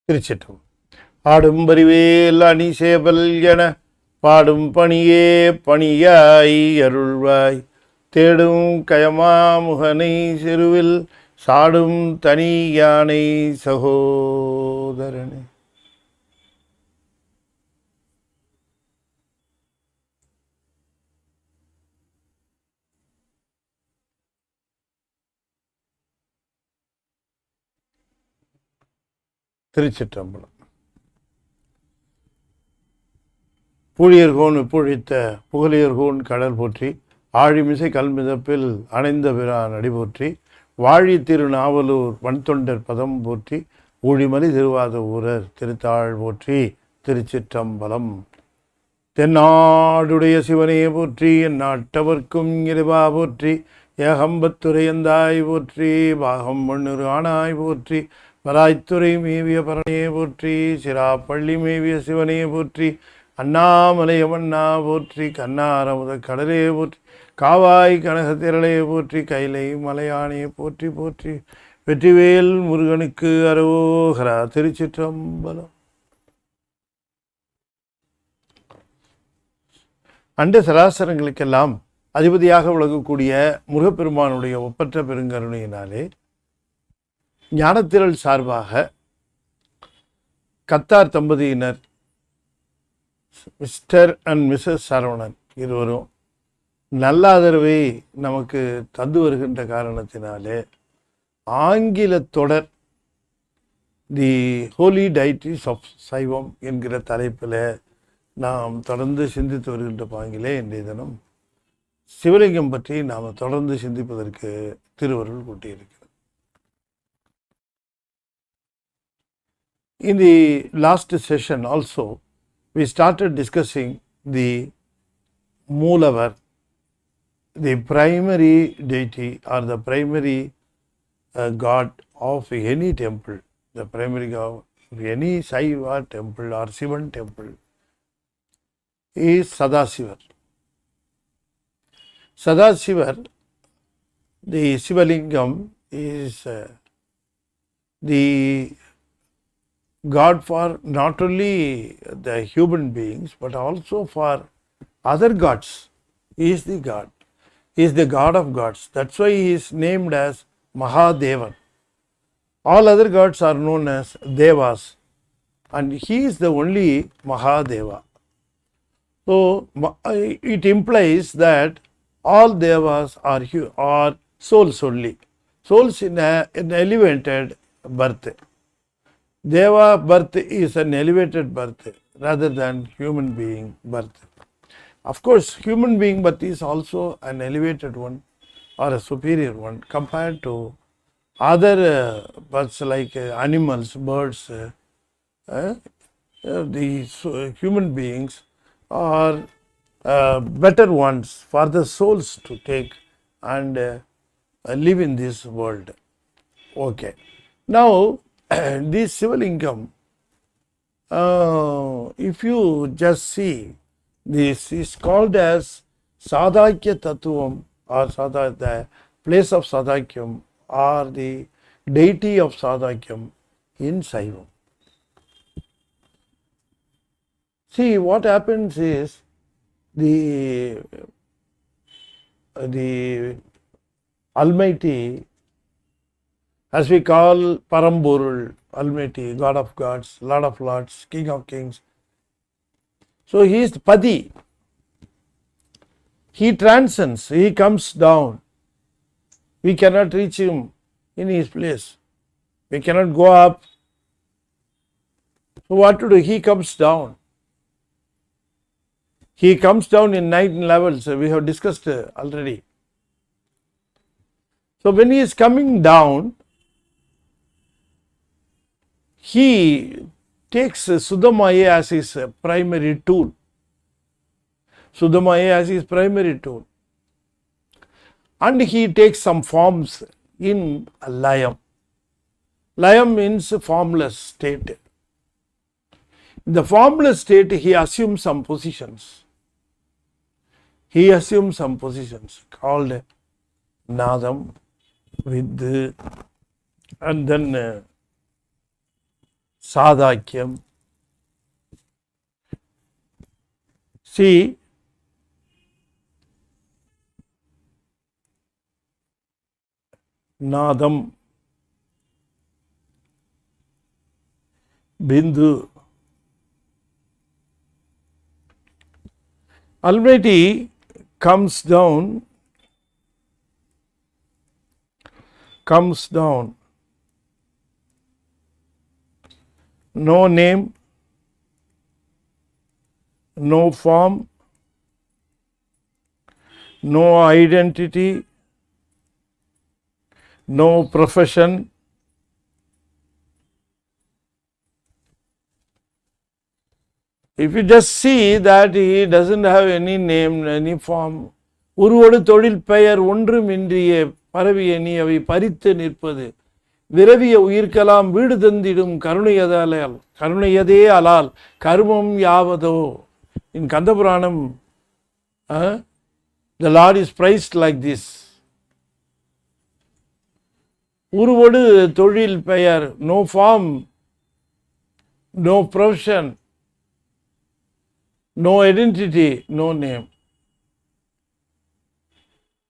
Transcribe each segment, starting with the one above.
திருச்சிட்டம். ஆடும் பரிவேல் அணி சேவல் என பாடும் பணியே பணியாய் அருள்வாய் தேடும் கயமாமுகனை செருவில் சாடும் தனி யானை சகோதரனே. திருச்சிற்றம்பலம். பூழியர்கோன் விப்புழித்த புகழியர்கோன் கடல் போற்றி ஆழிமிசை கல்மிதப்பில் அணைந்த பிரான் அடி போற்றி வாழி திருநாவலூர் வன்தொண்டர் பதம் போற்றி ஊழிமலி திருவாத ஊரர் திருத்தாள் போற்றி. திருச்சிற்றம்பலம். தென்னாடுடைய சிவனே போற்றி என் நாட்டவர்க்கும் இறைவா போற்றி ஏகம்பத்துரையந்தாய் போற்றி பாகம் மண்ணுரு ஆனாய் போற்றி வராய்த்துறை மேவிய பரனே போற்றி சிராப்பள்ளி மேவிய சிவனே போற்றி அண்ணாமலையமண்ணா போற்றி கண்ணாரமுத கடலே போற்றி காவாய் கனகத்திரளே போற்றி கைலை மலையானே போற்றி போற்றி வெற்றிவேல் முருகனுக்கு அரோகரா. திருச்சிற்றம்பலம். அண்ட சராசரங்களுக்கெல்லாம் அதிபதியாக விளங்கக்கூடிய முருகப்பெருமானுடைய ஒப்பற்ற பெருங்கருணையினாலே ஞானத்திரள் சார்பாக கத்தார் தம்பதியினர் மிஸ்டர் அண்ட் மிஸ்ஸஸ் சரவணன் இருவரும் நல்ல ஆதரவை நமக்கு தந்து வருகின்ற காரணத்தினாலே ஆங்கில தொடர் தி ஹோலி டைட்டிஸ் ஆஃப் சைவம் என்கிற தலைப்பில் நாம் தொடர்ந்து சிந்தித்து வருகின்ற பாங்கிலே இன்றைய தினம் சிவலிங்கம் பற்றி நாம் தொடர்ந்து சிந்திப்பதற்கு திருவருள் கூட்டியிருக்கிறது. In the last session also, we started discussing the Moolavar, the primary deity or the primary god of any temple, the primary god of any Saiva temple or Sivan temple is Sadhasivam. Sadhasivam, the Sivalingam, is the God for not only the human beings but also for other gods. He is the God. He is the God of gods. That's why he is named as Mahadevan. All other gods are known as Devas and he is the only Mahadeva. So it implies that all Devas are souls only. Souls in an elevated birth. Deva birth is an elevated birth rather than human being birth. Of course, human being birth is also an elevated one or a superior one compared to other births like animals, birds. These human beings are better ones for the souls to take and live in this world. Okay. Now, this Sivalingam, if you just see, this is called as Sadhakya Tattvam or the place of Sadhakyam or the deity of Sadhakyam in Saivam. See, what happens is the Almighty, as we call Paramborul, Almighty, God of gods, Lord of lords, King of kings. So he is Padi. He transcends, he comes down. We cannot reach him in his place. We cannot go up. So what to do? He comes down. He comes down in 9 levels. We have discussed already. So when he is coming down, he takes Sudhamaya as his primary tool. Sudhamaya as his primary tool. And he takes some forms in Layam. Layam means formless state. In the formless state, he assumes some positions. He assumes some positions called Nadam, Vidh, and then Sadhakyam. See, Nadam, Bindu. Almighty comes down, no name, no form, no identity, no profession. If you just see that he doesn't have any name, any form, உருவொடு தொழில் பெயர் ஒன்றுமின்றிய பரவிய நீ அவை பறித்து நிற்பது விரவிய உயிர்க்கலாம் வீடு தந்திடும் கருணையதே அலால் கர்மம் யாவதோ. In Kandapuranam, the Lord is praised like this. உருவொடு தொழில் பெயர், no form, no profession, no identity, no name.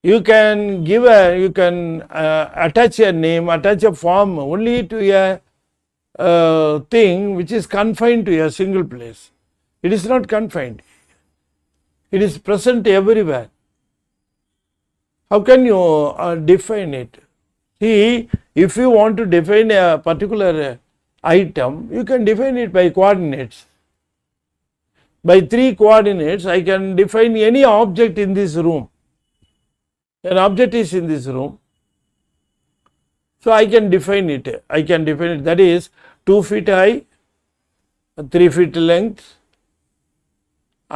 You can attach a name, attach a form only to a thing which is confined to a single place. It is not confined. It is present everywhere. How can you define it? See, if you want to define a particular item, you can define it by coordinates. By 3 coordinates, I can define any object in this room. An object is in this room, so I can define it. That is 2 feet high, 3 feet length,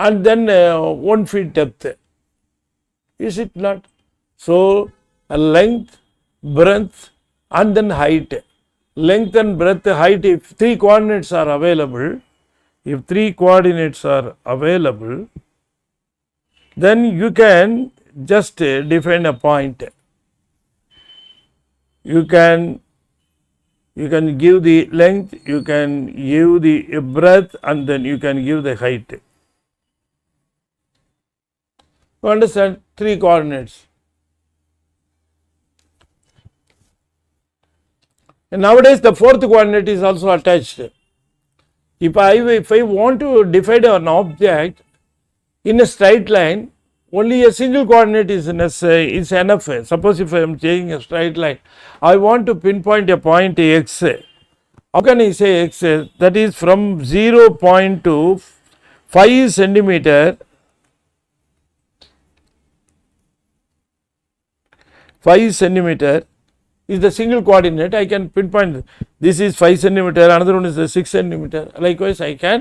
and then 1 feet depth. Is it not? So, a length, breadth, and then height. Length and breadth, height, if 3 coordinates are available, then you can just define a point. You can give the length, you can give the breadth, and then you can give the height. You understand? 3 coordinates. And nowadays the 4th coordinate is also attached. If I want to define an object in a straight line, only a single coordinate is enough. Suppose if I am taking a straight line, I want to pinpoint a point x. How can I say x? That is from 0 point to 5 centimeter. 5 centimeter is the single coordinate. I can pinpoint this is 5 centimeter, another one is 6 centimeter. Likewise, I can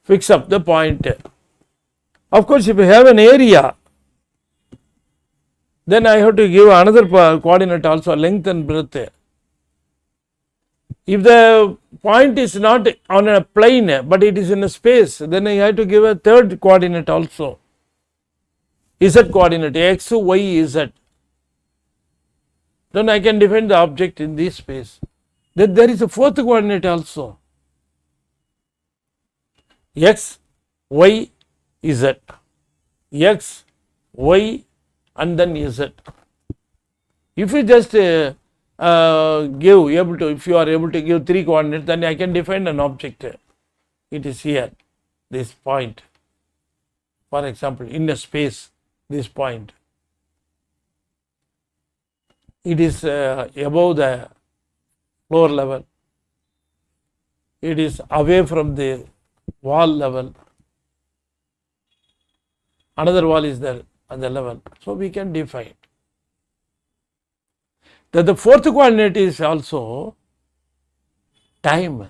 fix up the point. Of course, if you have an area, then I have to give another coordinate also, length and breadth. If the point is not on a plane, but it is in a space, then I have to give a 3rd coordinate also, z coordinate, x, y, z. Then I can define the object in this space. Then there is a 4th coordinate also, x, y, z. X, y, and then z. If you just if you are able to give 3 coordinates, then I can define an object. It is here, this point. For example, in a space, this point. It is above the floor level. It is away from the wall level. Another wall is there at the level. So we can define. That the 4th coordinate is also time.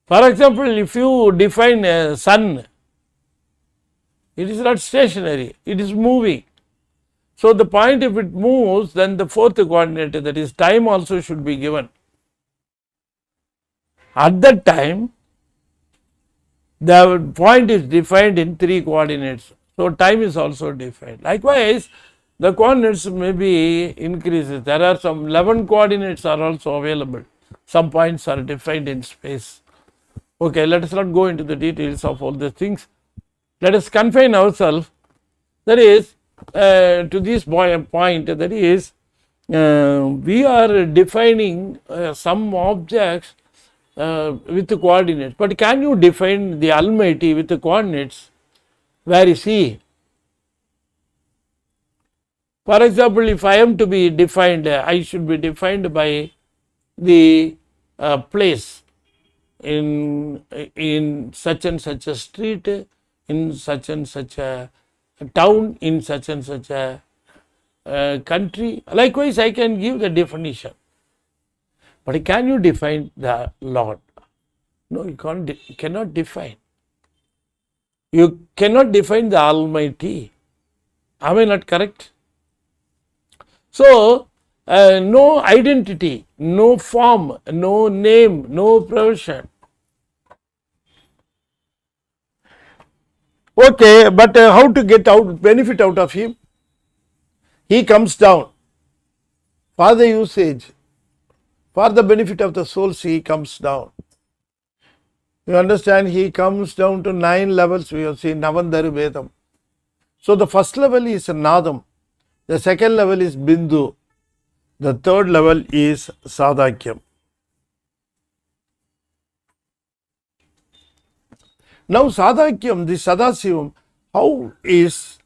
For example, if you define a sun, it is not stationary, it is moving. So the point, if it moves, then the 4th coordinate, that is time, also should be given. At that time, the point is defined in 3 coordinates. So time is also defined. Likewise, the coordinates may be increases. There are some 11 coordinates are also available. some points are defined in space. Okay, let us not go into the details of all the things. Let us confine ourselves, that is, to this point, that is, we are defining some objects with the coordinates, but can you define the Almighty with the coordinates? Where is He? For example, if I am to be defined, I should be defined by the place in such and such a street, in such and such a town, in such and such a country. Likewise, I can give the definition. But can you define the Lord? No, you cannot define. You cannot define the Almighty. Am I not correct? So, no identity, no form, no name, no profession. Okay, but how to get benefit out of Him? He comes down for the usage, for the benefit of the souls. He comes down. You understand? He comes down to 9 levels. We have seen Navandaru Vedam. So the first level is Nadam, the second level is Bindu, the third level is Sadhakyam. Now Sadhakyam, the Sadhasivam, how is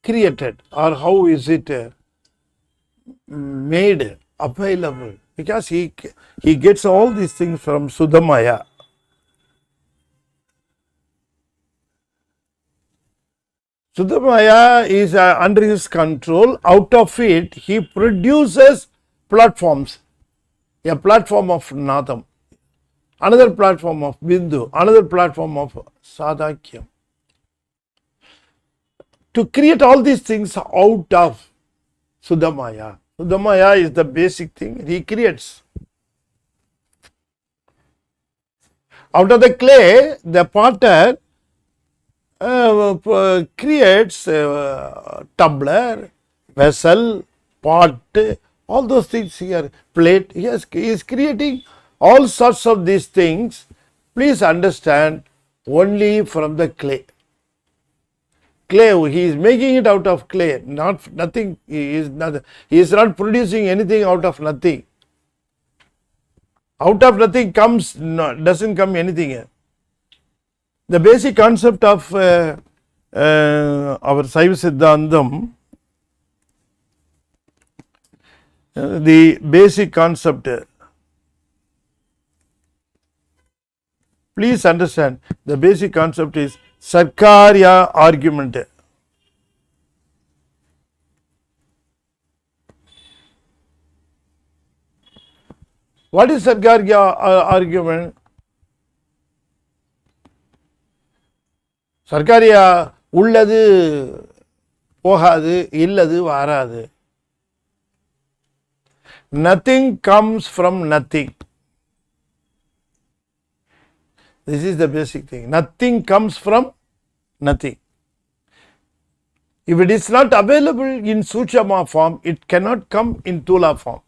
created, or how is it made available? Because he gets all these things from Sudhamaya. Sudhamaya is under his control. Out of it, he produces platforms. A platform of Nadam, another platform of Bindu, another platform of Sadhakyam. To create all these things out of Sudhamaya. Sudhamaya is the basic thing he creates. Out of the clay, the potter creates tumbler, vessel, pot, all those things here, plate. He is creating all sorts of these things. Please understand, only from the clay. Clay, he is making it out of clay, nothing. He is not producing anything out of nothing. Out of nothing doesn't come anything here. The basic concept of our Saiva Siddhantam, the basic concept, please understand, the basic concept is Sarkarya argument. What is Sarkarya argument? Sarkarya உள்ளது போகாது, இல்லது வராது. Nothing comes from nothing. This is the basic thing. Nothing comes from nothing. If it is not available in Suchama form, it cannot come in Tula form.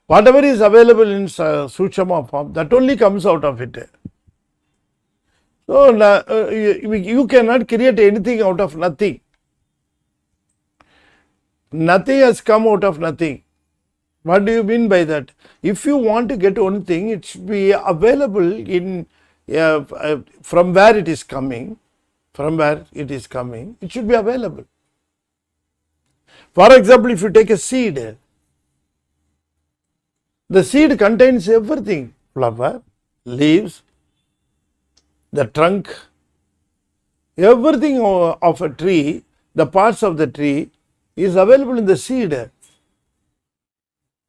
Whatever is available in Suchama form, that only comes out of it. So, you cannot create anything out of nothing. Nothing has come out of nothing. What do you mean by that? If you want to get one thing, it should be available in from where it is coming. From where it is coming, it should be available. For example, if you take a seed, the seed contains everything: flower, leaves, the trunk, everything of a tree, the parts of the tree is available in the seed,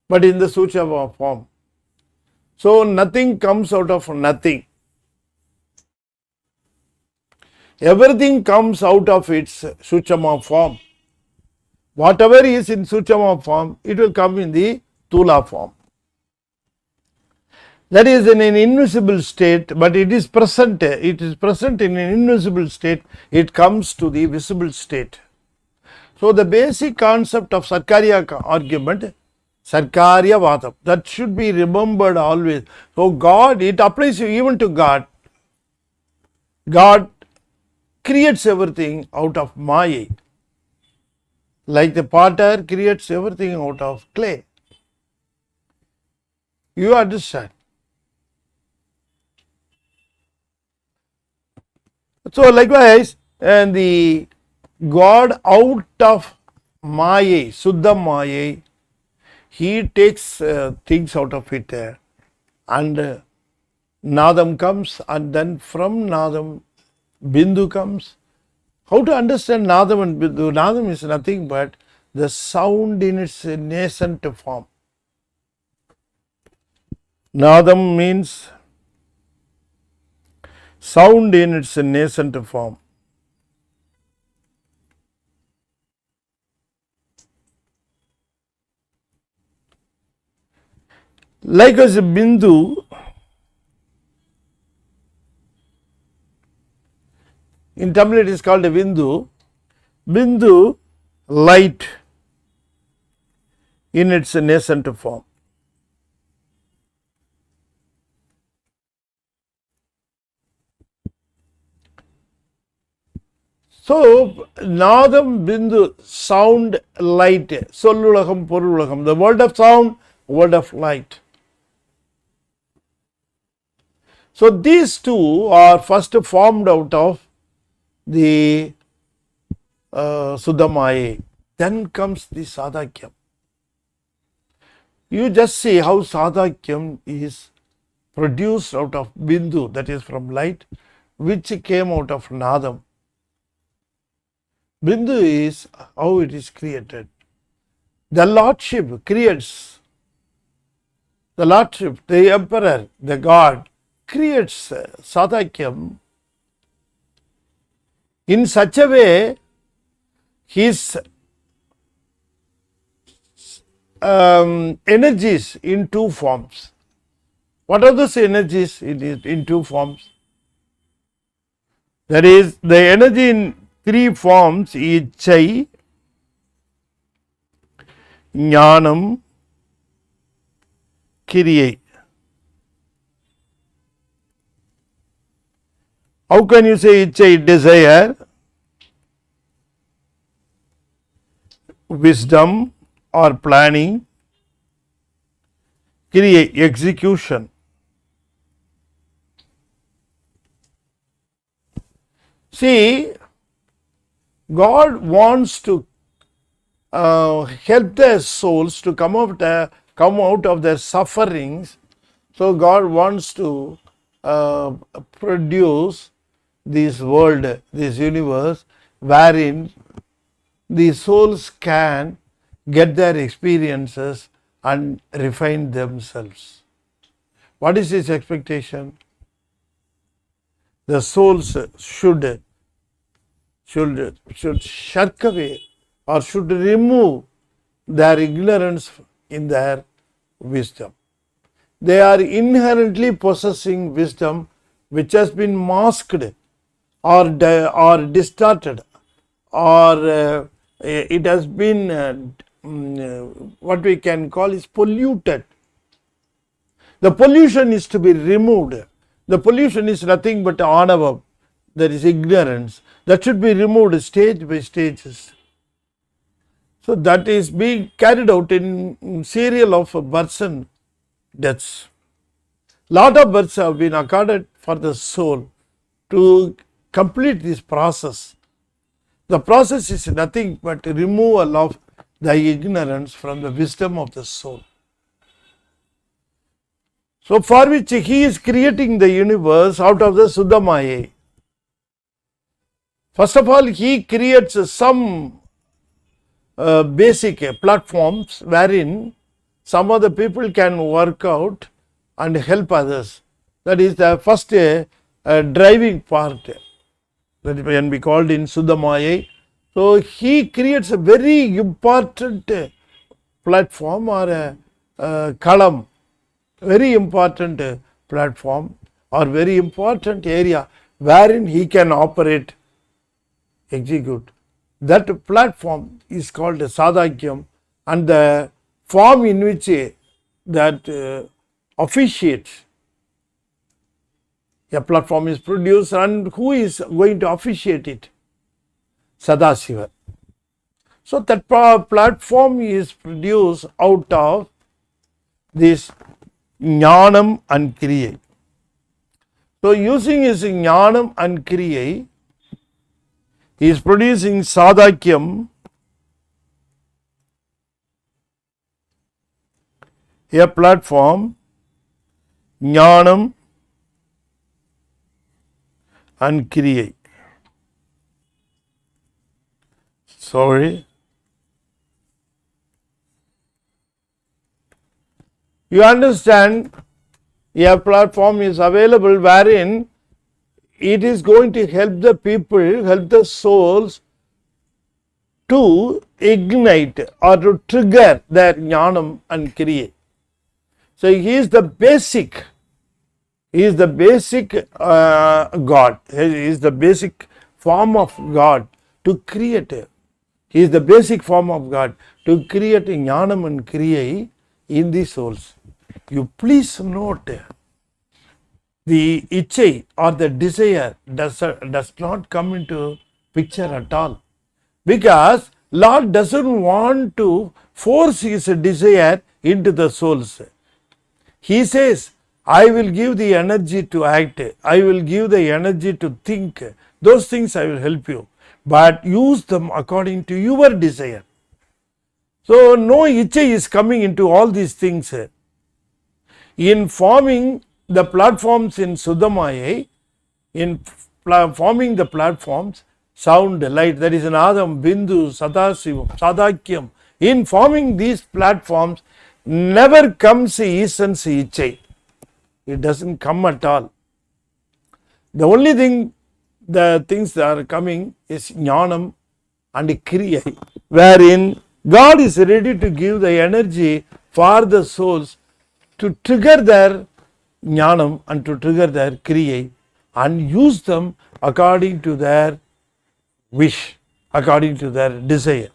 but in the Suchama form. So nothing comes out of nothing. Everything comes out of its Suchama form. Whatever is in Suchama form, it will come in the Tula form. That is in an invisible state, but it is present. It is present in an invisible state. It comes to the visible state. So the basic concept of Sarkarya argument Sarkarya Vatam. That should be remembered always. So God, it applies even to God. God creates everything out of Maya. Like the potter creates everything out of clay. You understand? So likewise, and the God out of Maya, Suddha Maya, he takes things out of it and Nadam comes, and then from Nadam Bindu comes. How to understand Nadam and Bindu? Nadam is nothing but the sound in its nascent form. Nadam means sound in its nascent form. Likewise, Bindu, in Tamil it is called a Bindu. Bindu, light in its nascent form. So, Nadam, Bindu, sound, light, Sollulagam, Porulagam, the world of sound, world of light. So, these two are first formed out of the Suddhamaya. Then comes the Sadhakyam. You just see how Sadhakyam is produced out of Bindu, that is from light, which came out of Nadam. Bindu is how it is created. The Lordship creates, the Lordship, the Emperor, the God creates Sadhakyam in such a way his energies in two forms. What are those energies in two forms? That is, the energy in three forms is Chai, Jnanam, Kiriyai. How can you say Ichai? Desire, wisdom or planning, Kiriyai, execution. See, God wants to help their souls to come out of their sufferings. So God wants to produce this world, this universe, wherein the souls can get their experiences and refine themselves. What is his expectation? The souls should shirk away or should remove their ignorance in their wisdom. They are inherently possessing wisdom which has been masked or distorted, or it has been what we can call is polluted. The pollution is to be removed. The pollution is nothing but anavam, that is ignorance, that should be removed stage by stages. So that is being carried out in serial of births and deaths. Lot of births have been accorded for the soul to complete this process. The process is nothing but removal of the ignorance from the wisdom of the soul. So for which he is creating the universe out of the Suddhamaya. First of all, he creates some basic platforms wherein some of the people can work out and help others. That is the first driving part that can be called in Suddhamaya. So he creates a very important platform or a kalam, very important platform or very important area wherein he can operate, execute. That platform is called Sadhakyam, and the form in which that officiates. A platform is produced, and who is going to officiate it? Sadhasiva. So that platform is produced out of this Jnanam and Kriya. So using his Jnanam and Kriya, he is producing Sadhakyam, a platform, Jnanam and Kriya. Sorry. You understand, a platform is available wherein it is going to help the people, help the souls to ignite or to trigger their Jnanam and Kriya. So he is the basic. He is the basic God. He is the basic form of God to create. He is the basic form of God to create Jnanam and Kriya in the souls. You please note, the ichai or the desire does not come into picture at all, because Lord doesn't want to force his desire into the souls. He says, I will give the energy to act, I will give the energy to think, those things I will help you, but use them according to your desire. So no ichai is coming into all these things. In forming the platforms in Suddhamaya, in forming the platforms, sound, light, that is Nadam, Bindu, Sadhasivam, Sadhakyam, in forming these platforms, never comes essence ichai. It doesn't come at all. The only thing, the things that are coming is Jnanam and Kriya, wherein God is ready to give the energy for the souls to trigger their Jnanam and to trigger their Kriya and use them according to their wish, according to their desire.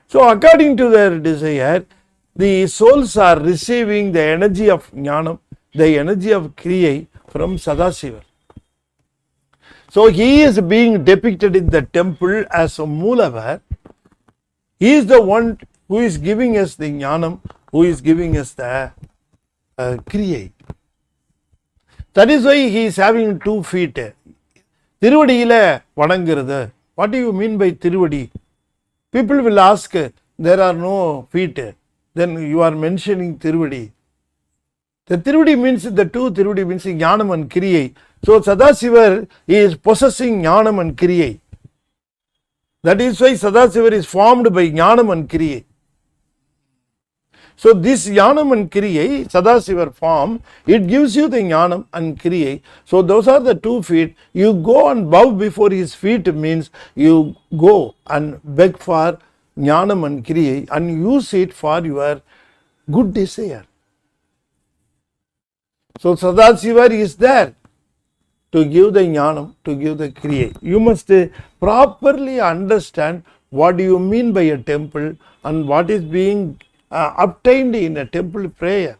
So according to their desire, the souls are receiving the energy of Jnanam, the energy of Kriya from Sadhasiva. So he is being depicted in the temple as a Mulavar. He is the one who is giving us the Jnanam, who is giving us the Kriya. That is why he is having 2 feet. Tiruvadiyila vadangirada. What do you mean by Tiruvadi? People will ask, there are no feet. Then you are mentioning Tiruvadi. The Tiruvadi means, the 2 Tiruvadi means Jnanam and Kriya. So Sadhasiva is possessing Jnanam and Kriya. That is why Sadhasiva is formed by Jnanam and Kriya. So this Jnanam and Kriya, Sadhasiva form, it gives you the Jnanam and Kriya. So those are the 2 feet. You go and bow before his feet means you go and beg for Jnanam and Kriya and use it for your good desire. So Sadhasiva is there to give the Jnanam, to give the Kriya. You must properly understand what do you mean by a temple and what is being obtained in a temple prayer.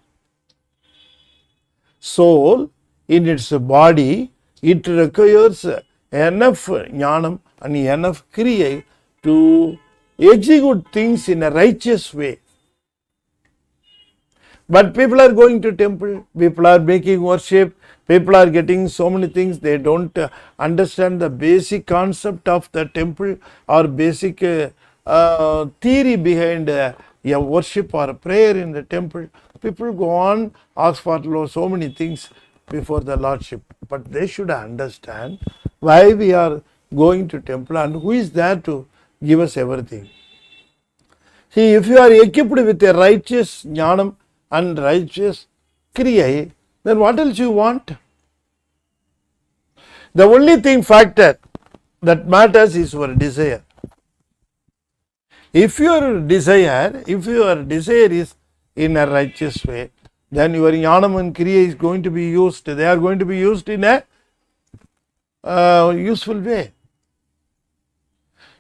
Soul in its body, it requires enough Jnanam and enough Kriya to execute things in a righteous way. But people are going to temple, people are making worship, people are getting so many things, they don't understand the basic concept of the temple or basic theory behind a worship or a prayer in the temple. People go on, ask for so many things before the Lordship, but they should understand why we are going to temple and who is there to give us everything. See, if you are equipped with a righteous Jnanam and righteous Kriya, then what else you want? The only factor that matters is your desire. If your desire is in a righteous way, then your Jnanam and Kriya is going to be used. They are going to be used in a useful way.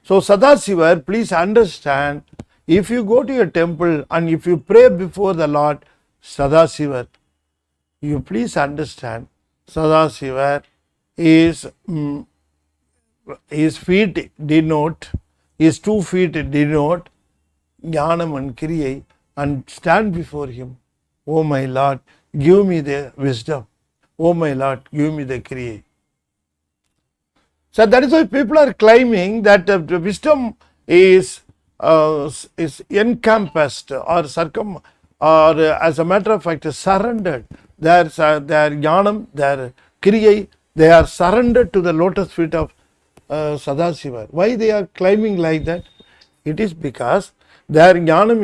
So Sadhasiva, please understand, If you go to a temple and if you pray before the Lord Sadhasiva, you please understand, Sadhasiva is his feet denote, his 2 feet denote Jnanam and Kriya, and stand before him. Oh my Lord, give me the wisdom. Oh my Lord, give me the Kriya. So that is why people are claiming that the wisdom is encompassed or as a matter of fact surrendered. Their Jnanam, their Kriya, they are surrendered to the lotus feet of Sadhasiva. Why they are claiming like that? It is because their Jnanam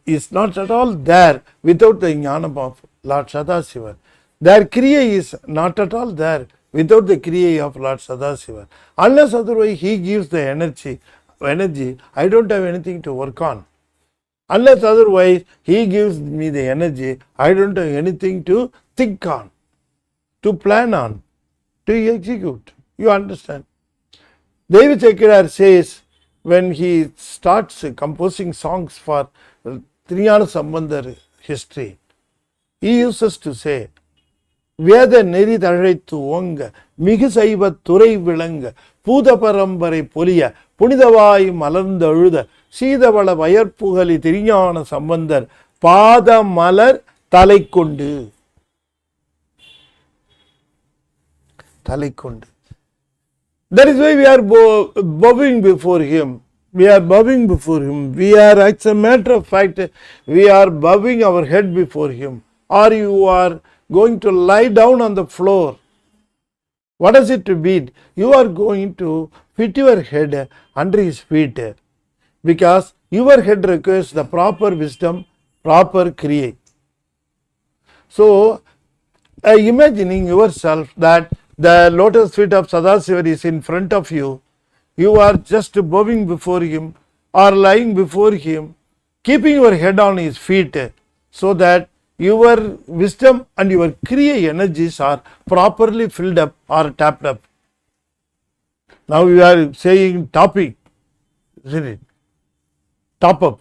is not at all there without the Jnanam of Lord Sadhasiva. Their Kriya is not at all there without the Kriya of Lord Sadhasiva. Unless otherwise he gives the energy, I don't have anything to work on. Unless otherwise he gives me the energy, I don't have anything to think on, to plan on, to execute. You understand? David Chekradar says, when he starts composing songs for Triyana Sambandhar history, he uses to say, வேத நெறி தழைத்து ஓங்க மிகு சைவ துறை விளங்க பூத பரம்பரை பொலிய புனிதவாய் மலர்ந்தழுத சீதவள வயற்புகலி திருஞான சம்பந்தர் பாத மலர் தலை கொண்டு. That is why we are bowing before him. We are bowing before him. We are, as a matter of fact, we are bowing our head before him. Or you are going to lie down on the floor. What does it mean? You are going to fit your head under his feet, because your head requires the proper wisdom, proper Kriya. So, imagining yourself that the lotus feet of Sadhasiva is in front of you, you are just bowing before him or lying before him, keeping your head on his feet, so that your wisdom and your Kriya energies are properly filled up or tapped up. Now we are saying topic, isn't it? Top up.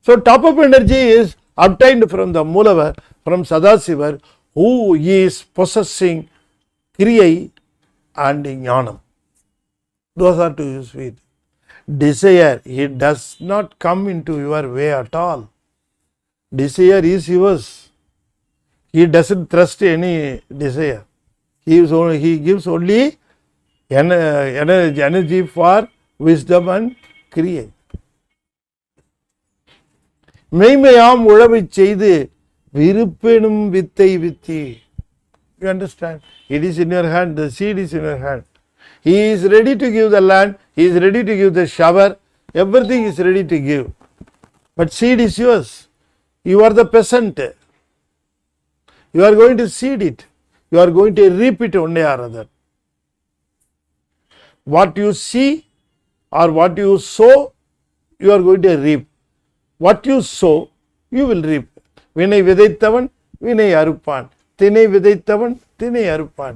So top up energy is obtained from the Mulavar, from Sadhasiva, who is possessing Kriya and Jnanam. Those are to his feet. Desire, it does not come into your way at all. Desire is yours. He doesn't trust any desire. He gives only energy for wisdom and Kriya. மெய்மையாம் உழவைச் செய்து விருப்பெனும் வித்தை வித்தி. You understand? It is in your hand. The seed is in your hand. He is ready to give the land. He is ready to give the shower. Everything is ready to give. But seed is yours. You are the peasant. You are going to seed it. You are going to reap it one day or other. What you see or what you sow, you are going to reap. What you sow, you will reap. Vinai vidaithavan, vinai arupan. Thinai vidaithavan, thinai arupan.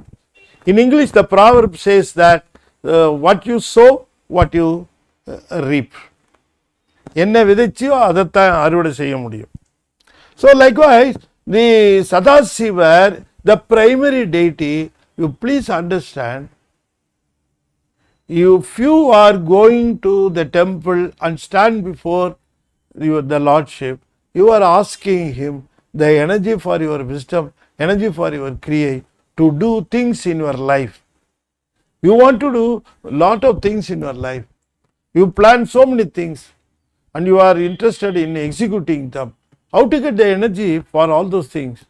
In English, the proverb says that what you sow, what you reap. Enna vidaichiyo adathaan aruvad seiya mudiyum. So likewise, the Sadhasiva, the primary deity, you please understand, if you are going to the temple and stand before the Lordship, you are asking him the energy for your wisdom, energy for your Kriya, to do things in your life. You want to do a lot of things in your life. You plan so many things and you are interested in executing them. How to get the energy for all those things?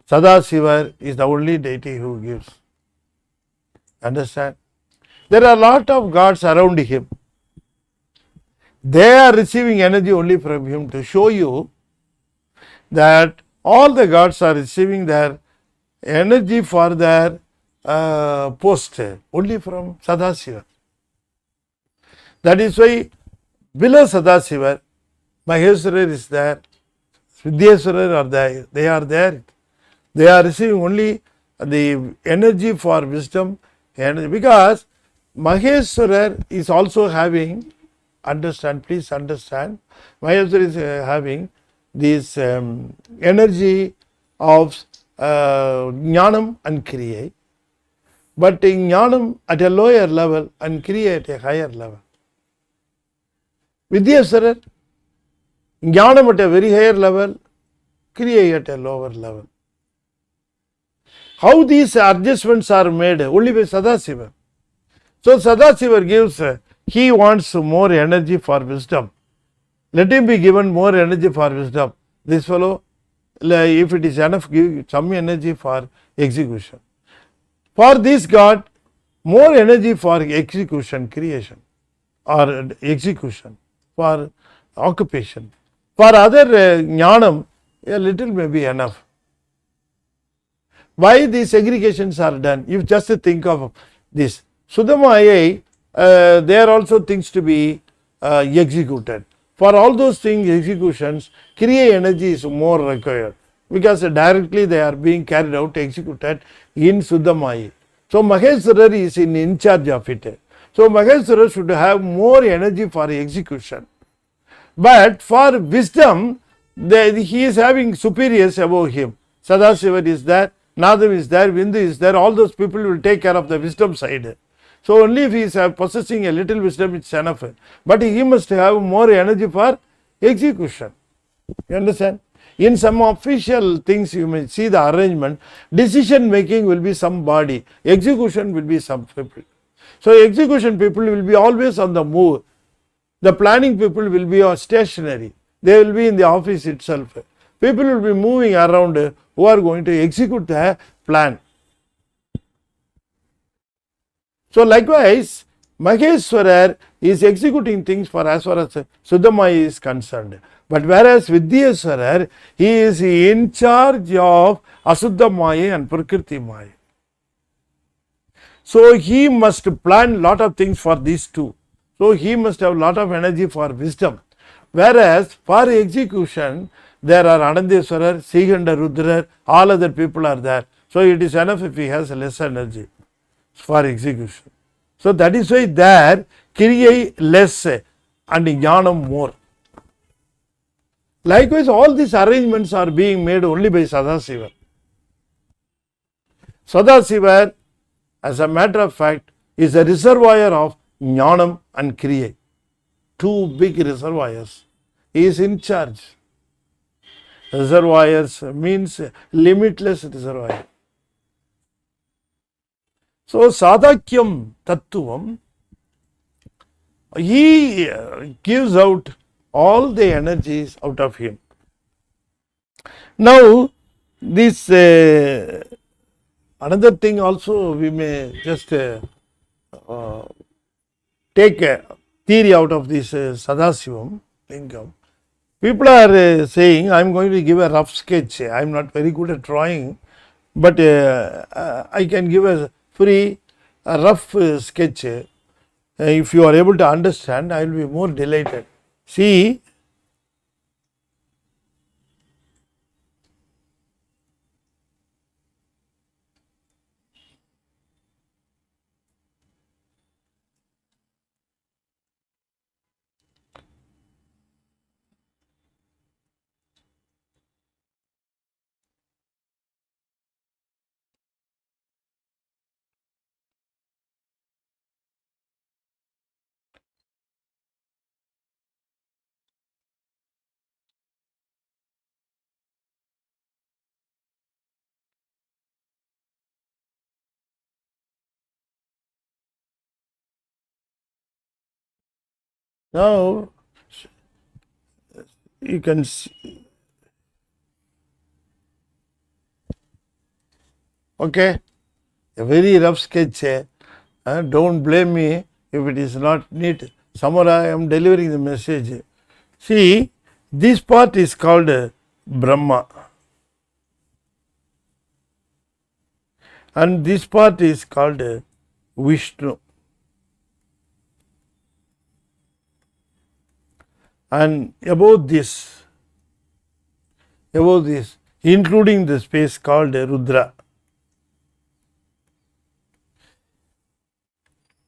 Sadhasiva is the only deity who gives. Understand? There are a lot of gods around him. They are receiving energy only from him, to show you that all the gods are receiving their energy for their post only from Sadhasiva. That is why below Sadhasiva, Maheshwara is there, Vidyeswara are there, they are there. They are receiving only the energy for wisdom, energy, because Maheshwara is also having understand, please understand. Maheshwara is having this energy of Jnanam and Kriya, but in Jnanam at a lower level and Kriya at a higher level. Vidyasara, Jnanam at a very higher level, Kriya at a lower level. How these adjustments are made? Only by Sadhasivam. So Sadhasiva gives, he wants more energy for wisdom. Let him be given more energy for wisdom. This fellow, if it is enough, give some energy for execution. For this God, more energy for execution, creation, or execution, for occupation. For other jnanam, a little may be enough. Why these segregations are done? You just think of this. Siddhama ayya, they are also things to be executed. For all those things, executions, Kriya energy is more required, because directly they are being carried out, executed in Siddhama ayya. So Maheshwara is in charge of it. So Maheshwara should have more energy for execution. But for wisdom, he is having superiors above him. Sadhasiva is there, Nadam is there, Vindu is there, all those people will take care of the wisdom side. So only if he is possessing a little wisdom, it's enough. But he must have more energy for execution. You understand? In some official things, you may see the arrangement. Decision making will be some body, execution will be some people. So execution people will be always on the move. The planning people will be stationary. They will be in the office itself. People will be moving around who are going to execute the plan. So likewise, Maheshwara is executing things for as far as Siddhama is concerned. But whereas Vidyaswara, he is in charge of Asuddha Maya and Prakriti Maya. So he must plan lot of things for these two. So he must have lot of energy for wisdom. Whereas for execution, there are Anandeswarar, Sriganda Rudra, all other people are there. So it is enough if he has less energy for execution. So that is why there Kriya less and Jnanam more. Likewise, all these arrangements are being made only by Sadhasiva. Sadhasiva, as a matter of fact, is a reservoir of Jnanam and Kriya. Two big reservoirs. He is in charge. Reservoirs means limitless reservoir. So Sadhakyam Tattvam, he gives out all the energies out of him. Now this another thing also we may just take a theory out of this Sadhasivam Lingam. People are saying, I am going to give a rough sketch. I am not very good at drawing, but I can give a free rough sketch. If you are able to understand, I will be more delighted. See, now you can see, okay, a very rough sketch. Don't blame me if it is not neat. Somewhere I am delivering the message. See, this part is called Brahma, and this part is called Vishnu. And above this, including the space called Rudra.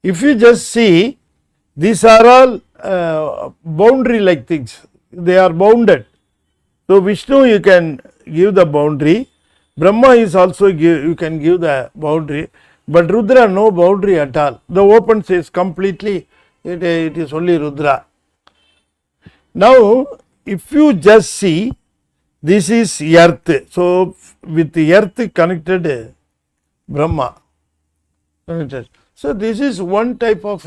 If you just see, these are all boundary like things, they are bounded. So Vishnu you can give the boundary, Brahma is also you can give the boundary, but Rudra no boundary at all. The open says completely, it is only Rudra. Now if you just see, this is earth, so with the earth connected Brahma connected. So this is one type of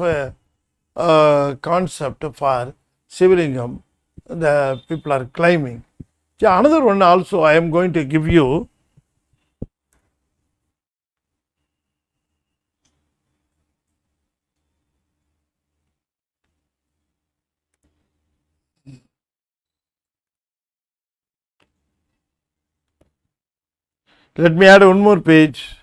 concept for Sivalingam the people are climbing. So another one also I am going to give you. Let me add one more page.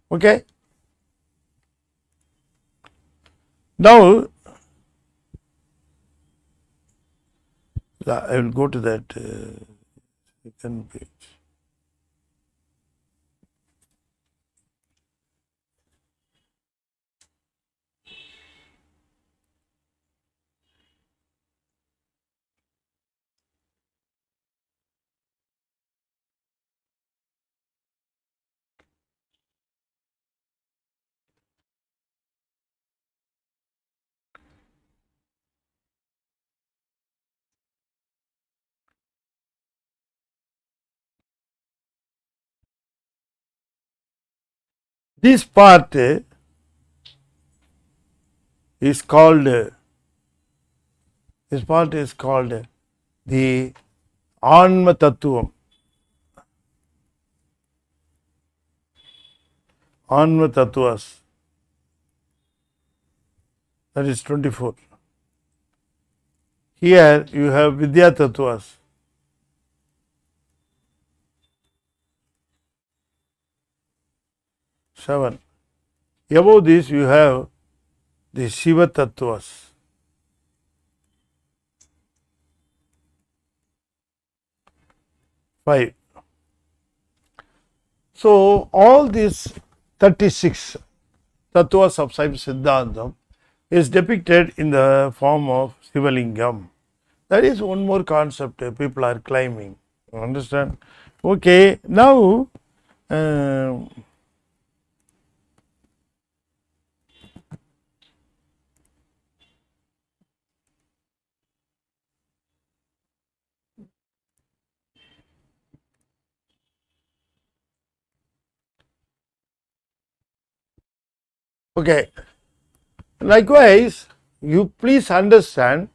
Okay. Now I will go to that second page. This part is called the Anma Tattvam. Anma Tattvas. That is 24. Here you have Vidya Tattvas. 7. Above this you have the Shiva Tattvas. 5. So all these 36 Tattvas of Saiva Siddhantam is depicted in the form of Sivalingam. That is one more concept people are climbing. You understand? Okay, now okay. Likewise, you please understand,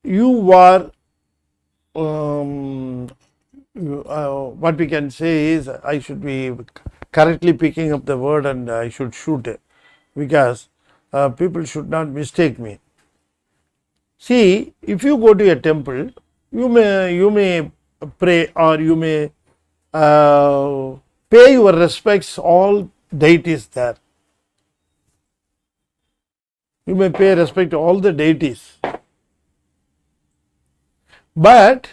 you are what we can say is, I should be correctly picking up the word and I should shoot it, because people should not mistake me. See, if you go to a temple, you may pray or you may pay your respects all deities there. You may pay respect to all the deities. But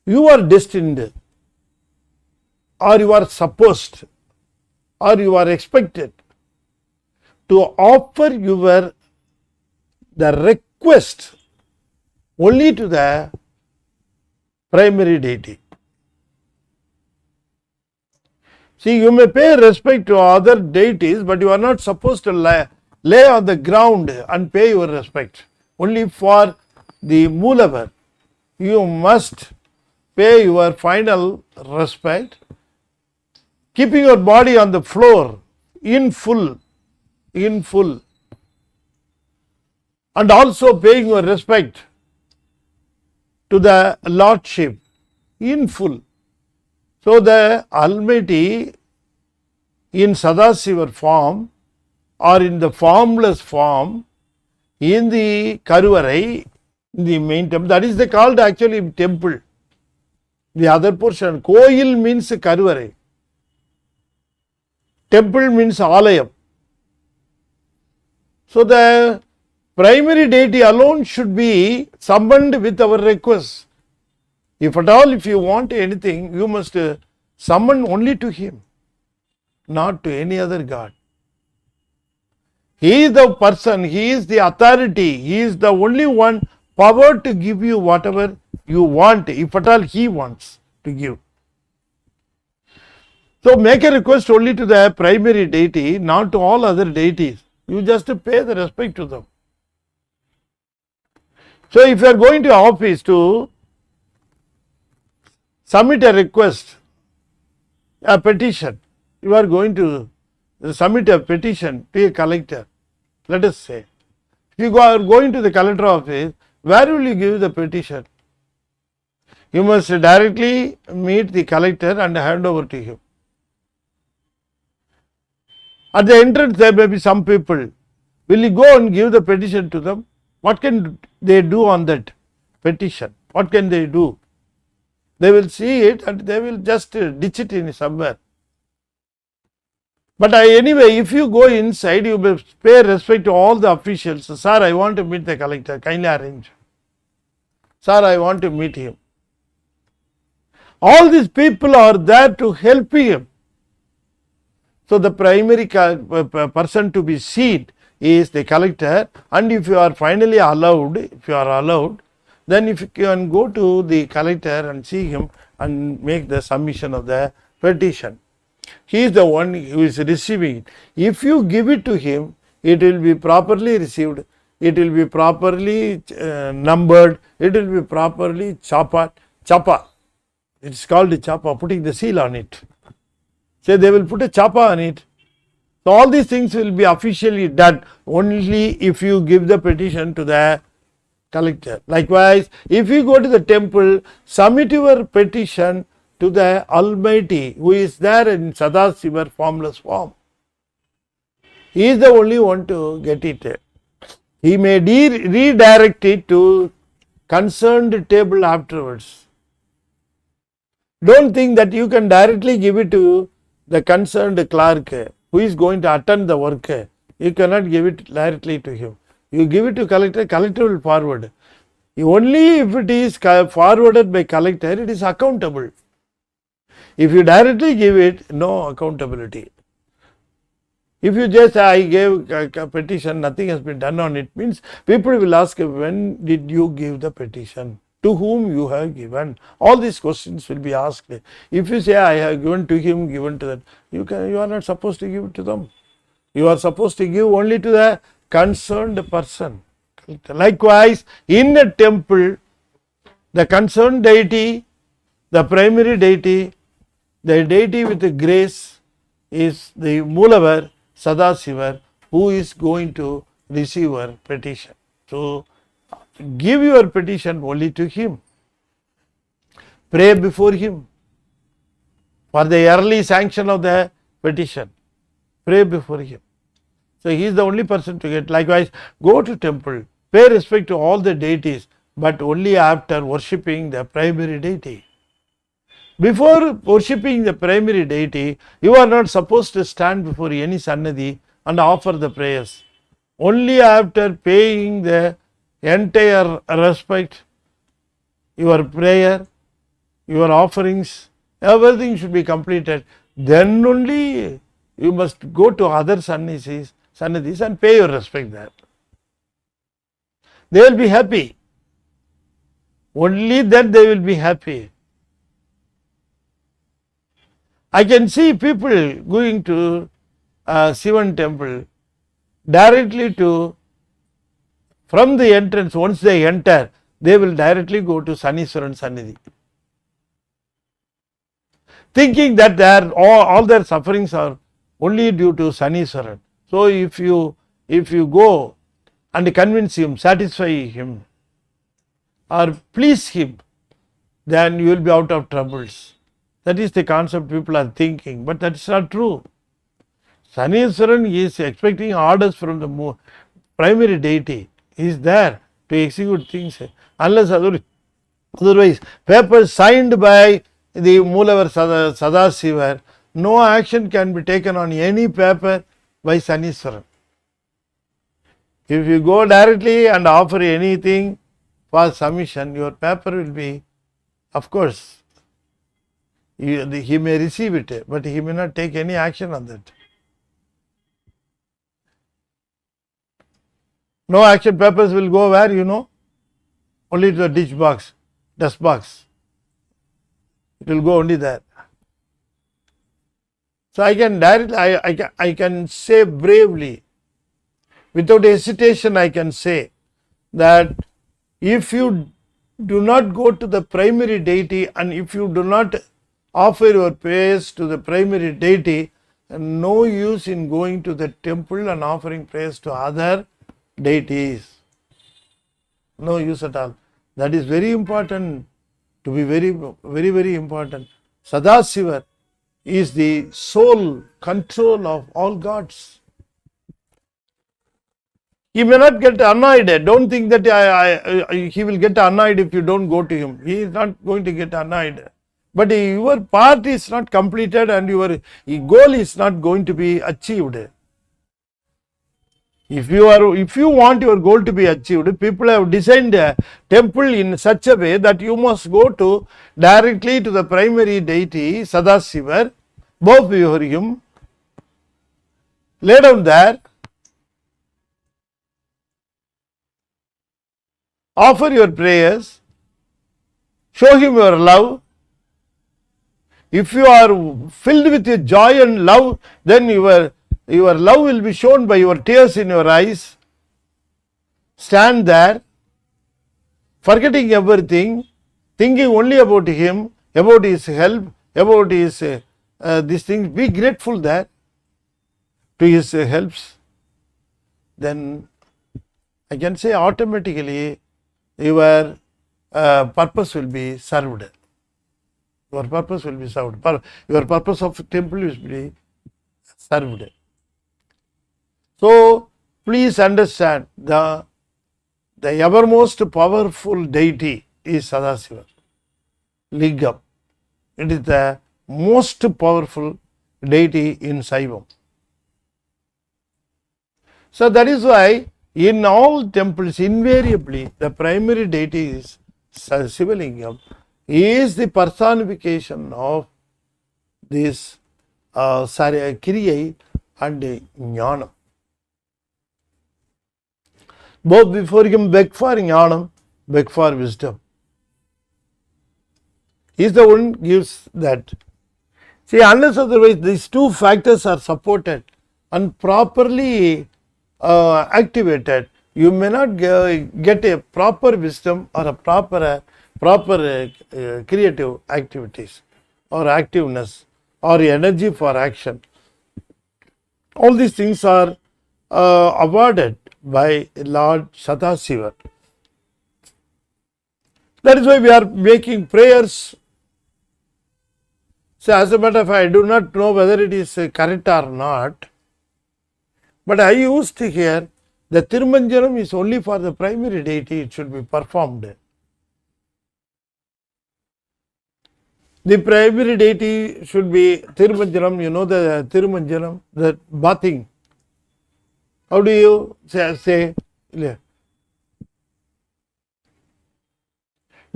you are destined, or you are supposed, or you are expected to offer the request only to the primary deity. See, you may pay respect to other deities, but you are not supposed to lay on the ground and pay your respect. Only for the Moolavar, you must pay your final respect, keeping your body on the floor in full, and also paying your respect to the Lordship in full. So the Almighty in Sadhasivam form or in the formless form, in the Karuvarai, in the main temple, that is called actually temple. The other portion, Koil means Karuvarai, temple means Alayam. So the primary deity alone should be summoned with our request. If at all, if you want anything, you must summon only to him, not to any other god. He is the person, he is the authority, he is the only one power to give you whatever you want, if at all he wants to give. So make a request only to the primary deity, not to all other deities. You just pay the respect to them. So if you are going to office to submit a request, a petition, you are going to submit a petition to a collector, let us say. If you are going to the collector office, where will you give the petition? You must directly meet the collector and hand over to him. At the entrance there may be some people. Will you go and give the petition to them? What can they do on that petition? What can they do? They will see it and they will just ditch it in somewhere. But anyway, if you go inside, you will pay respect to all the officials. Sir, I want to meet the collector, kindly arrange. Sir, I want to meet him. All these people are there to help him. So the primary person to be seen is the collector, and if you are finally allowed, then if you can go to the collector and see him and make the submission of the petition. He is the one who is receiving it. If you give it to him, it will be properly received, it will be properly numbered, it will be properly chapa. It is called chapa, putting the seal on it. Say they will put a chapa on it. So all these things will be officially done only if you give the petition to the collector. Likewise, if you go to the temple, submit your petition to the Almighty who is there in Sadhasivam formless form. He is the only one to get it. He may redirect it to concerned table afterwards. Don't think that you can directly give it to the concerned clerk who is going to attend the work. You cannot give it directly to him. You give it to collector, collector will forward. Only if it is forwarded by collector, it is accountable. If you directly give it, no accountability. If you just I gave a petition, nothing has been done on it, means people will ask, when did you give the petition? To whom you have given? All these questions will be asked. If you say I have given to him, given to that, you are not supposed to give it to them. You are supposed to give only to the concerned person. Likewise, in a temple, the concerned deity, the primary deity, the deity with the grace is the Mulavar, Sadhasivam, who is going to receive your petition. So, give your petition only to him. Pray before him for the early sanction of the petition. Pray before him. So he is the only person to get. Likewise, go to temple, pay respect to all the deities, but only after worshipping the primary deity. Before worshipping the primary deity, you are not supposed to stand before any Sannadhi and offer the prayers. Only after paying the entire respect, your prayer, your offerings, everything should be completed. Then only you must go to other Sannadhis and pay your respect there. They will be happy. Only then they will be happy. I can see people going to Sivan temple directly to, from the entrance, once they enter, they will directly go to Saniswaran Sannidhi, thinking that all their sufferings are only due to Saniswaran. So if you go and convince him, satisfy him, or please him, then you will be out of troubles. That is the concept people are thinking, but that is not true. Saniswaran is expecting orders from the primary deity. He is there to execute things, unless otherwise papers signed by the Mulavar Sadhasivam, no action can be taken on any paper by Saniswaran. If you go directly and offer anything for submission, your paper will be, of course, he may receive it, but he may not take any action on that. No action papers will go where, only to the ditch box, dust box. It will go only there. So I can directly, I can say bravely, without hesitation, I can say that if you do not go to the primary deity and if you do not offer your prayers to the primary deity, no use in going to the temple and offering prayers to other deities. No use at all. That is very important, to be very, very, very important. Sadhasiva is the sole control of all gods. He may not get annoyed. Don't think that he will get annoyed if you don't go to him. He is not going to get annoyed. But your part is not completed and your goal is not going to be achieved. If you want your goal to be achieved, people have designed a temple in such a way that you must go to directly to the primary deity, Sadhasiva, bow before him, lay down there, offer your prayers, show him your love. If you are filled with joy and love, then your love will be shown by your tears in your eyes. Stand there, forgetting everything, thinking only about him, about his help, about his these things. Be grateful there to his helps. Then I can say automatically your purpose will be served. Your purpose will be served. Your purpose of temple will be served. So please understand, the evermost powerful deity is Sadhasiva, Lingam. It is the most powerful deity in Saivam. So that is why in all temples, invariably, the primary deity is Sivalingam. He is the personification of this Kriya and Jnanam. Both before him beg for Jnanam, beg for wisdom. He is the one who gives that. See, unless otherwise these two factors are supported and properly activated, you may not get a proper wisdom or a proper creative activities or activeness or energy for action. All these things are awarded by Lord Sadhasiva. That is why we are making prayers. So as a matter of fact, I do not know whether it is correct or not, but I used to hear the Tirumanjalam is only for the primary deity, it should be performed. The primary deity should be Tirumanjalam, the Tirumanjalam, the bathing. How do you say?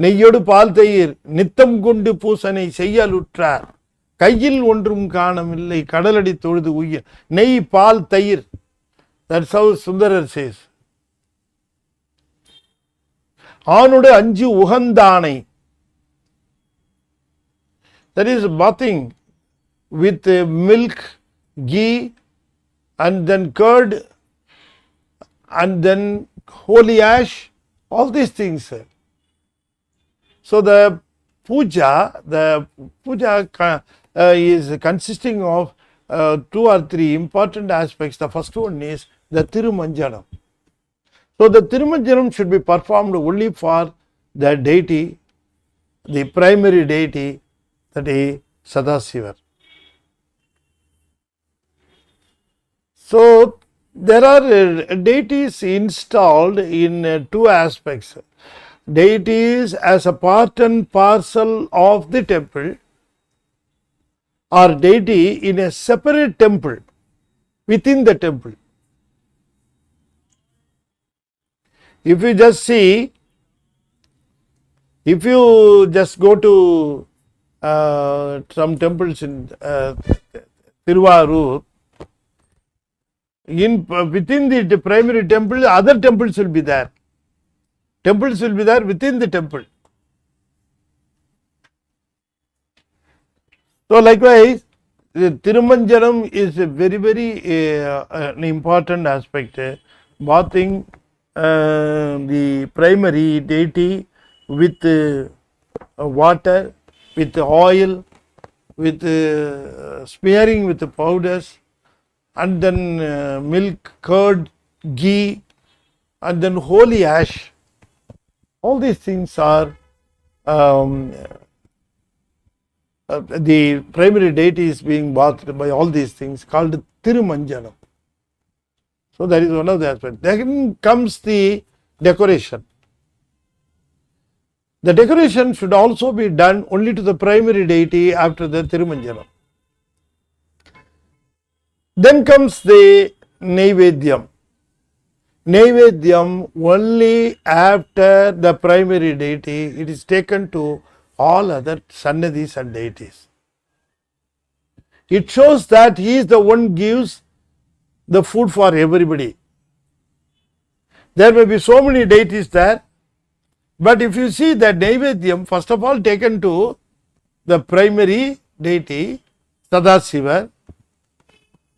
நெய்யொடு பால் தயிர் நித்தம் கொண்டு பூசனை செய்யலுற்றார் கையில் ஒன்றும் காணமில்லை கடலடி தொழுது உய்ய நெய் பால் தயிர். That's how Sundarar says. ஆனுடு அஞ்சு உகந்தானை. That is bathing with milk, ghee, and then curd, and then holy ash, all these things. So the puja is consisting of 2 or 3 important aspects. The first one is the Tirumanjalam. So the Tirumanjalam should be performed only for the deity, the primary deity, that is Sadhasiva. So there are deities installed in 2 aspects. Deities as a part and parcel of the temple, or deity in a separate temple within the temple. If you just see, if you just go to some temples in Tiruvarur, within the primary temple, other temples will be there. Temples will be there within the temple. So likewise, the Tirumanjanam is a very an important aspect. Bathing the primary deity with water, with oil, with smearing with the powders, and then milk, curd, ghee, and then holy ash. All these things are the primary deity is being bathed by all these things called Tirumanjanam. So that is one of the aspects. Then comes the decoration. The decoration should also be done only to the primary deity after the Tirumanjanam. Then comes the Naivedyam. Naivedyam only after the primary deity, it is taken to all other Sannadhis and deities. It shows that he is the one gives the food for everybody. There may be so many deities there, but if you see that Naivedyam, first of all taken to the primary deity, Sadhasiva,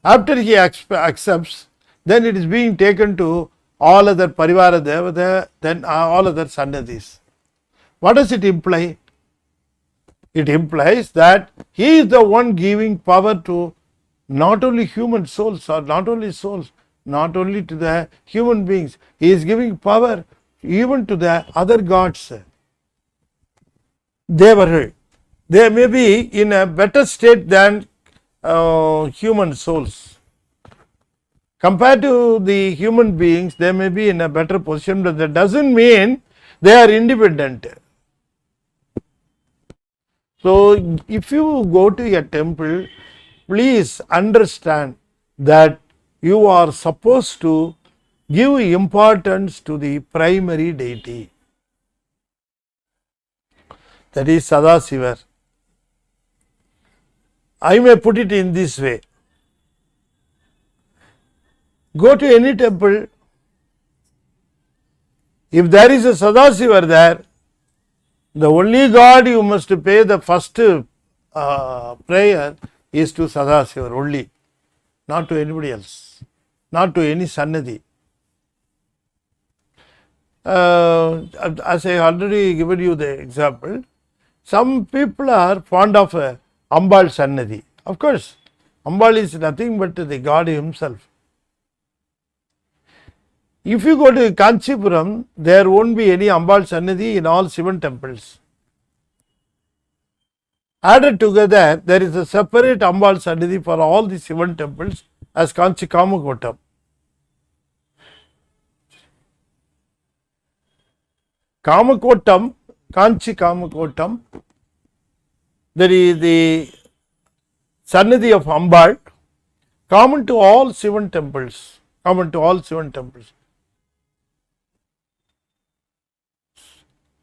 after he accepts, then it is being taken to all other Parivara Devata, then all other Sannadhis. What does it imply? It implies that he is the one giving power to not only human souls, or not only souls, not only to the human beings, he is giving power even to the other gods. They may be in a better state than human souls. Compared to the human beings, they may be in a better position, but that doesn't mean they are independent. So, if you go to a temple, please understand that you are supposed to give importance to the primary deity, that is Sadhasiva. I may put it in this way. Go to any temple, if there is a Sadhasiva there, the only God you must pay the first prayer is to Sadhasiva only, not to anybody else, not to any Sannadhi. As I already given you the example, some people are fond of Ambal Sannadhi. Of course, Ambal is nothing but the God himself. If you go to Kanchipuram, there won't be any Ambal Sannadhi in all Sivan temples. Added together, there is a separate Ambal Sannadhi for all the Sivan temples as Kanchi Kamakotam. Kamakotam, Kanchi Kamakotam, there is the Sannadhi of Ambal, common to all Sivan temples, common to all Sivan temples.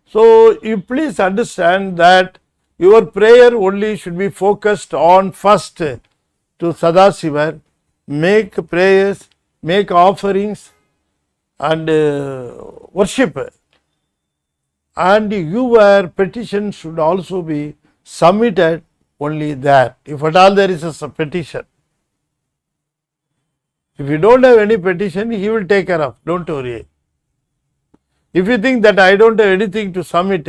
So, you please understand that your prayer only should be focused on first to Sadhasiva, make prayers, make offerings and worship, and your petition should also be submitted only there, if at all there is a petition. If you don't have any petition, he will take care of, don't worry. If you think that I don't have anything to submit,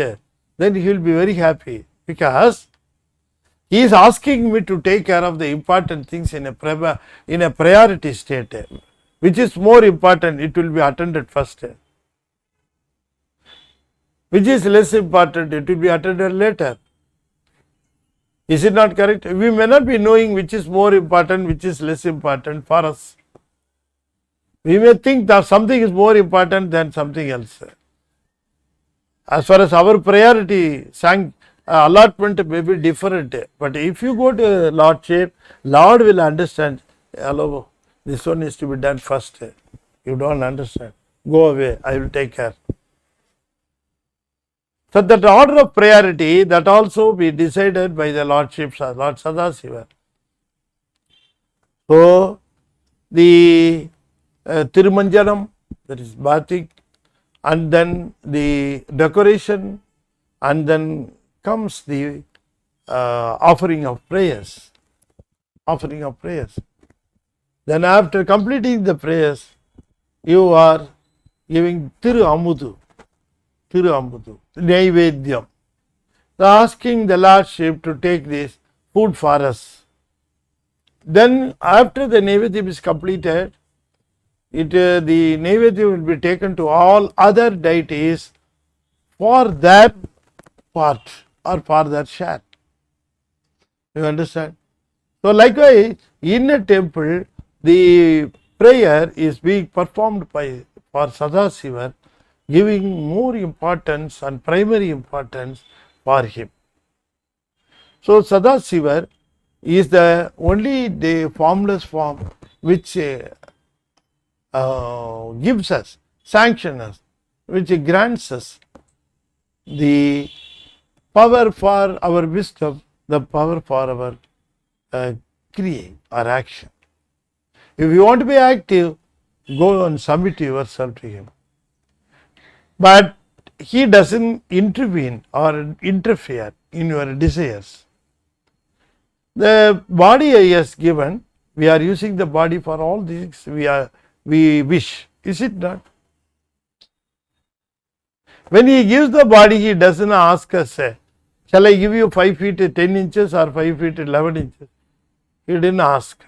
then he will be very happy, because he is asking me to take care of the important things in a priority state. Which is more important, it will be attended first. Which is less important, it will be attended later. Is it not correct? We may not be knowing which is more important, which is less important for us. We may think that something is more important than something else. As far as our priority allotment may be different, but if you go to Lordship, Lord will understand, hello, this one is to be done first. You don't understand. go away, I will take care. So that order of priority, that also be decided by the Lordship, Lord Sadhasiva. So the Tirumanjanam, that is bathing, and then the decoration, and then comes the offering of prayers. Offering of prayers. Then after completing the prayers, you are giving Tiru Amudu, Naivedyam. Asking the Lordship to take this food for us. Then after the Naivedyam is completed, the Naivedyam will be taken to all other deities for their part or for their share. You understand? So likewise, in a temple, the prayer is being performed for Sadhasiva, giving more importance and primary importance for him. So Sadhasiva is the only the formless form which gives us, sanctions us, which grants us the power for our wisdom, the power for our kriya or action. If you want to be active, go and submit yourself to him. But he doesn't intervene or interfere in your desires. The body he has given, we are using the body for all things we wish. Is it not? When he gives the body, he doesn't ask us, shall I give you 5 feet 10 inches or 5 feet 11 inches? He didn't ask.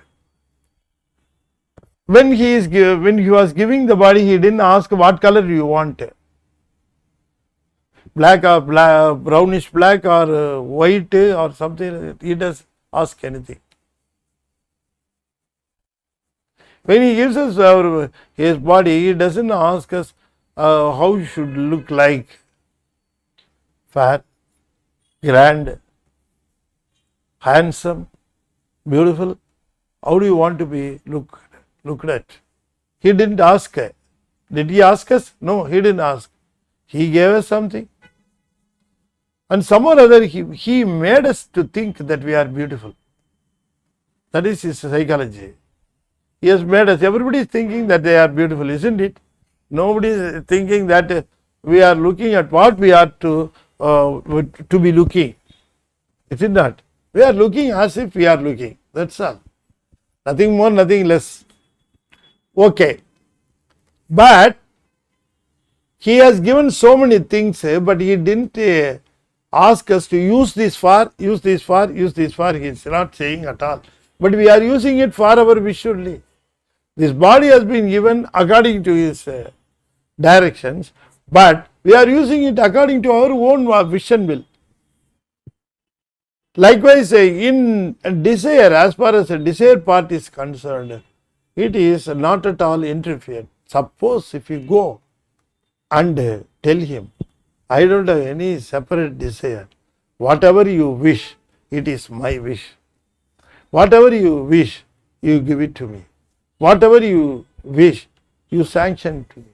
When he was giving the body, he didn't ask what color you want. Black or brownish black or white or something. He doesn't ask anything. When he gives us his body, he doesn't ask us how you should look like. Fat, grand, handsome, beautiful. How do you want to be looked at? He didn't ask. Did he ask us? No, he didn't ask. He gave us something. And somehow or other, he made us to think that we are beautiful. That is his psychology. He has made us, everybody is thinking that they are beautiful, isn't it? Nobody is thinking that we are looking at what we are to be looking. Is it not? We are looking as if we are looking. That's all. Nothing more, nothing less. Okay. But he has given so many things, but he didn't ask us to use this for. He is not saying at all. But we are using it for our wish only. This body has been given according to his directions, but we are using it according to our own wish and will. Likewise, in desire, as far as the desire part is concerned, it is not at all interfered. Suppose if you go and tell him, I don't have any separate desire. Whatever you wish, it is my wish. Whatever you wish, you give it to me. Whatever you wish, you sanction to me.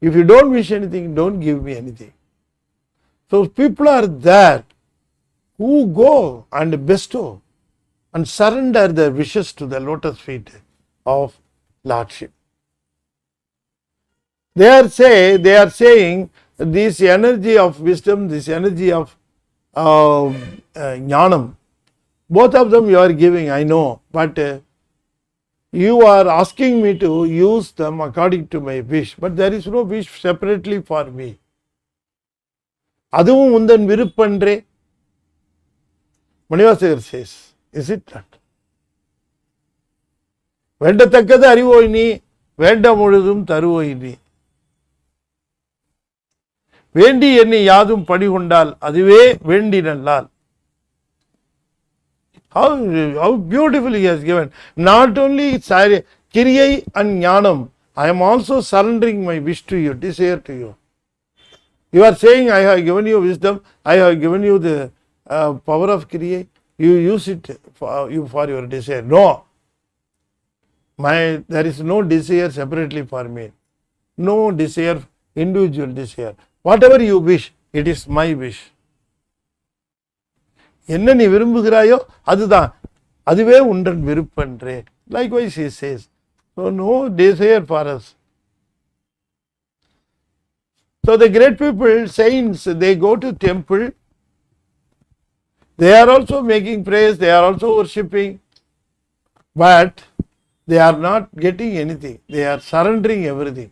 If you don't wish anything, don't give me anything. So people are there who go and bestow and surrender their wishes to the lotus feet of Lordship. They are saying this energy of wisdom, this energy of jnanam, both of them you are giving, I know, but you are asking me to use them according to my wish, but there is no wish separately for me. அதுவும் உந்தன் விருப்பன்றே, Manivasagar says, is it not? வேண்டத்தக்கது அறிவோய் நீ, வேண்ட முழுதும் தருவோய் நீ. வேண்டி என்னை யாதும் பணி கொண்டால் அதுவே வேண்டி நல்லால். How beautifully he has given. Not only Kiriyai and Jnanam, I am also surrendering my wish to you, desire to you. You are saying, I have given you wisdom, I have given you the power of Kiriyai, you use it for your desire. No. There is no desire separately for me. no desire, individual desire. Whatever you wish, it is my wish. என்ன நீ விரும்புகிறாயோ அதுதான், அதுவே உண்டன் விருப்பன்றே. Likewise he says, so no desire for us. So the great people, saints, they go to temple, they are also making praise, they are also worshipping, but they are not getting anything, they are surrendering everything.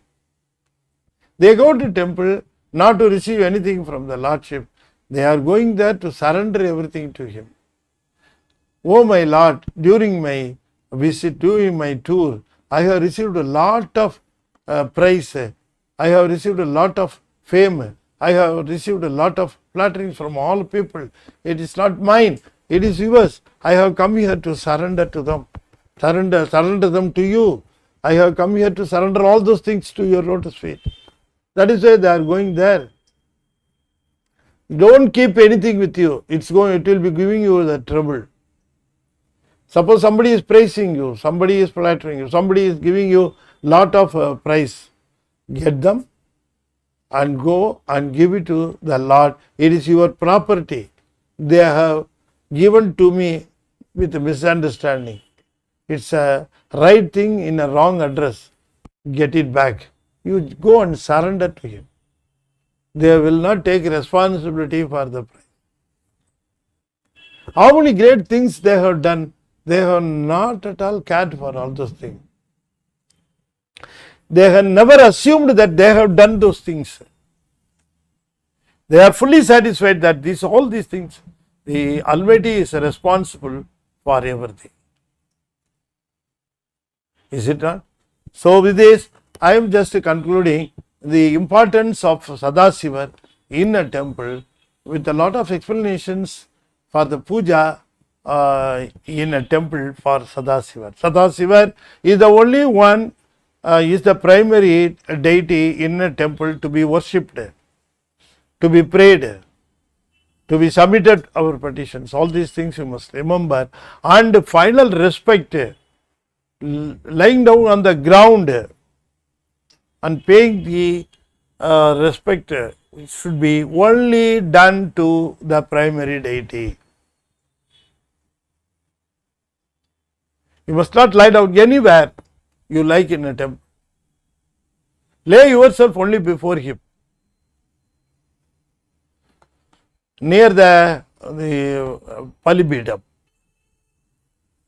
They go to temple not to receive anything from the Lordship, they are going there to surrender everything to Him. Oh my Lord, during my visit, during my tour, I have received a lot of praise, I have received a lot of fame, I have received a lot of flattery from all people. It is not mine, it is yours. I have come here to surrender to them, surrender them to you. I have come here to surrender all those things to your lotus feet. That is why they are going there. Don't keep anything with you. It will be giving you the trouble. Suppose somebody is praising you, somebody is flattering you, somebody is giving you lot of praise. Get them and go and give it to the Lord. It is your property. They have given to me with a misunderstanding. It's a right thing in a wrong address. Get it back. You go and surrender to Him. They will not take responsibility for the price. How many great things they have done, they have not at all cared for all those things. They have never assumed that they have done those things. They are fully satisfied that all these things, the Almighty is responsible for everything. Is it not? So with this, I am just concluding the importance of Sadhasiva in a temple with a lot of explanations for the puja in a temple for Sadhasiva. Sadhasiva is the only one, is the primary deity in a temple to be worshipped, to be prayed, to be submitted our petitions. All these things you must remember. And final respect, lying down on the ground and paying the respect should be only done to the primary deity. You must not lie down anywhere you like in a temple. Lay yourself only before Him, near the Palibidam.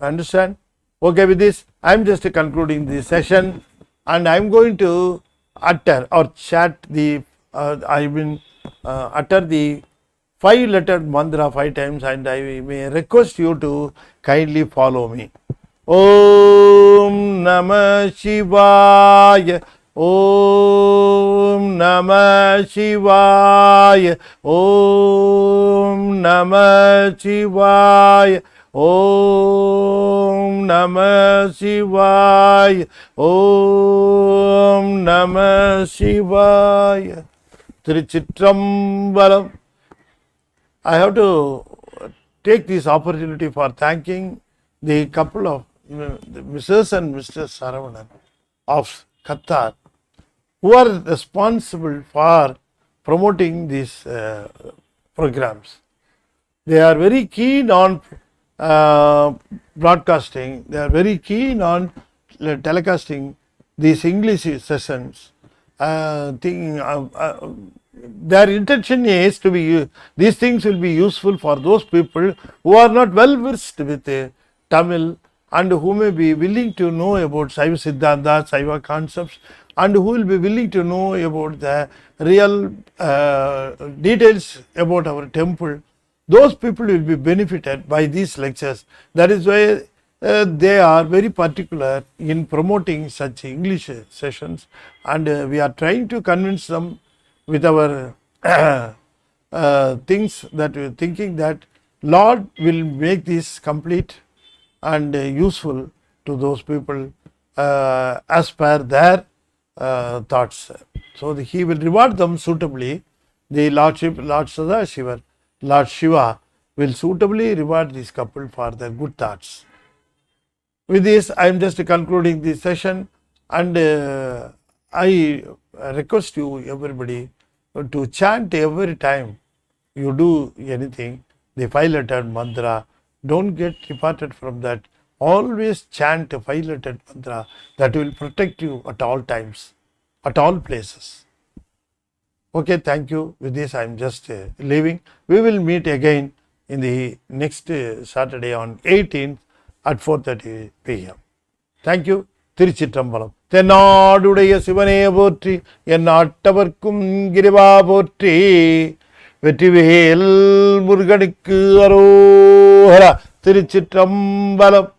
Understand? Okay, with this, I am just concluding this session, and I am going to utter or chat the, utter the 5-lettered mantra 5 times, and I may request you to kindly follow me. Om Namah Shivaya, Om Namah Shivaya, Om Namah Shivaya, Om Namah Shivaya, Om Namah Shivaya. Trichitrambalam. I have to take this opportunity for thanking the couple of Mrs. and Mr. Saravanan of Qatar, who are responsible for promoting these programs. They are very keen on broadcasting, they are very keen on telecasting these English sessions. Their intention is to be, these things will be useful for those people who are not well versed with Tamil and who may be willing to know about Saiva Siddhantam, Saiva concepts, and who will be willing to know about the real details about our temple. Those people will be benefited by these lectures. That is why they are very particular in promoting such English sessions, and we are trying to convince them with our things, that we are thinking that Lord will make this complete and useful to those people as per their thoughts. So He will reward them suitably. The Lordship, Lord Sadhasiva, Lord Shiva will suitably reward this couple for their good thoughts. With this, I am just concluding this session, and I request you, everybody, to chant every time you do anything, the 5-lettered mantra. Don't get departed from that. Always chant a 5-lettered mantra that will protect you at all times, at all places. Okay, thank you. With this, I am just leaving. We will meet again in the next Saturday on 18th at 4:30 p.m. Thank you. திருச்சிற்றம்பலம். தென்னாடுடைய சிவனே போற்றி, என் நாட்டவர்க்கும் கிரிவா போற்றி, வெற்றிவேல் முருகனுக்கு அரோகரா. திருச்சிற்றம்பலம்.